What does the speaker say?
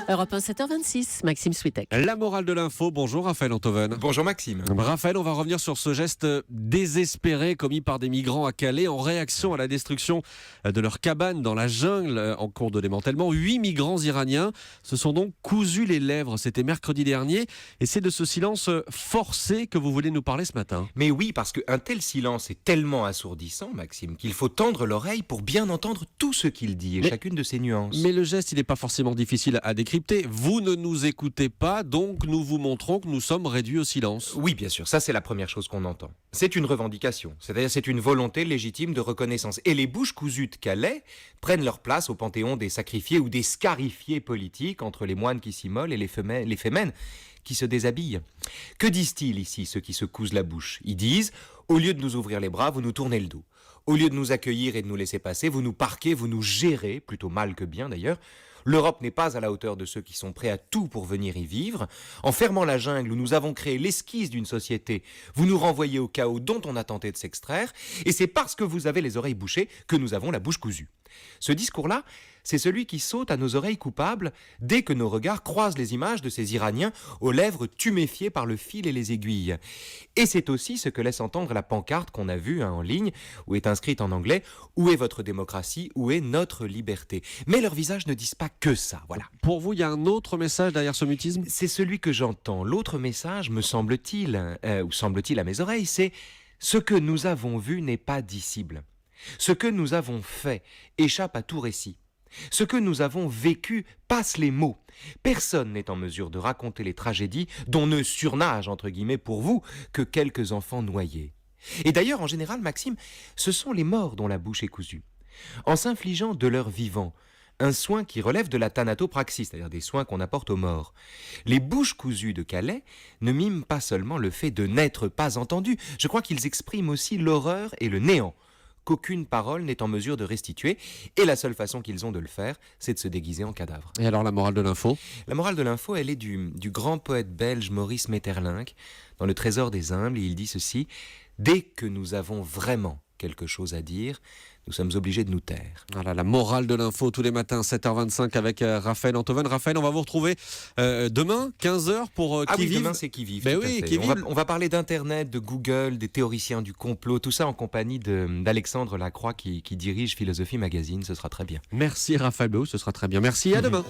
Europe 1, 7h26, Maxime Switek. La morale de l'info, bonjour Raphaël Antoven. Bonjour Maxime. Raphaël, on va revenir sur ce geste désespéré commis par des migrants à Calais en réaction à la destruction de leur cabane dans la jungle en cours de démantèlement. 8 migrants iraniens se sont donc cousus les lèvres, c'était mercredi dernier, et c'est de ce silence forcé que vous voulez nous parler ce matin. Mais oui, parce qu'un tel silence est tellement assourdissant, Maxime, qu'il faut tendre l'oreille pour bien entendre tout ce qu'il dit et chacune de ses nuances. Mais le geste, il n'est pas forcément difficile à décrypter. Vous ne nous écoutez pas, donc nous vous montrons que nous sommes réduits au silence. Oui, bien sûr, ça c'est la première chose qu'on entend. C'est une revendication, c'est-à-dire c'est une volonté légitime de reconnaissance. Et les bouches cousues de Calais prennent leur place au panthéon des sacrifiés ou des scarifiés politiques entre les moines qui s'immolent et les fémènes qui se déshabillent. Que disent-ils ici, ceux qui se cousent la bouche? Ils disent, au lieu de nous ouvrir les bras, vous nous tournez le dos. Au lieu de nous accueillir et de nous laisser passer, vous nous parquez, vous nous gérez, plutôt mal que bien d'ailleurs. L'Europe n'est pas à la hauteur de ceux qui sont prêts à tout pour venir y vivre. En fermant la jungle où nous avons créé l'esquisse d'une société, vous nous renvoyez au chaos dont on a tenté de s'extraire, et c'est parce que vous avez les oreilles bouchées que nous avons la bouche cousue. Ce discours-là, c'est celui qui saute à nos oreilles coupables dès que nos regards croisent les images de ces Iraniens aux lèvres tuméfiées par le fil et les aiguilles. Et c'est aussi ce que laisse entendre la pancarte qu'on a vue en ligne, où est inscrite en anglais « Où est votre démocratie? Où est notre liberté ?» Mais leurs visages ne disent pas que ça, voilà. Pour vous, il y a un autre message derrière ce mutisme ? C'est celui que j'entends. L'autre message, me semble-t-il, ou semble-t-il à mes oreilles, c'est « Ce que nous avons vu n'est pas dissible. Ce que nous avons fait échappe à tout récit. Ce que nous avons vécu passe les mots. Personne n'est en mesure de raconter les tragédies dont ne surnagent, entre guillemets, pour vous, que quelques enfants noyés. Et d'ailleurs, en général, Maxime, ce sont les morts dont la bouche est cousue. En s'infligeant de leur vivant, un soin qui relève de la thanatopraxie, c'est-à-dire des soins qu'on apporte aux morts. Les bouches cousues de Calais ne miment pas seulement le fait de n'être pas entendus, je crois qu'ils expriment aussi l'horreur et le néant qu'aucune parole n'est en mesure de restituer, et la seule façon qu'ils ont de le faire, c'est de se déguiser en cadavre. Et alors la morale de l'info ? La morale de l'info, elle est du grand poète belge Maurice Maeterlinck, dans Le Trésor des humbles, et il dit ceci: « Dès que nous avons vraiment quelque chose à dire, nous sommes obligés de nous taire. » Voilà la morale de l'info tous les matins, 7h25 avec Raphaël Antoven. Raphaël, on va vous retrouver demain, 15h pour Qui Vive. Demain c'est Qui Vive. Ben oui, Qui Vive. On va parler d'Internet, de Google, des théoriciens du complot, tout ça en compagnie d'Alexandre Lacroix qui dirige Philosophie Magazine. Ce sera très bien. Merci Raphaël, ce sera très bien. Merci, à demain.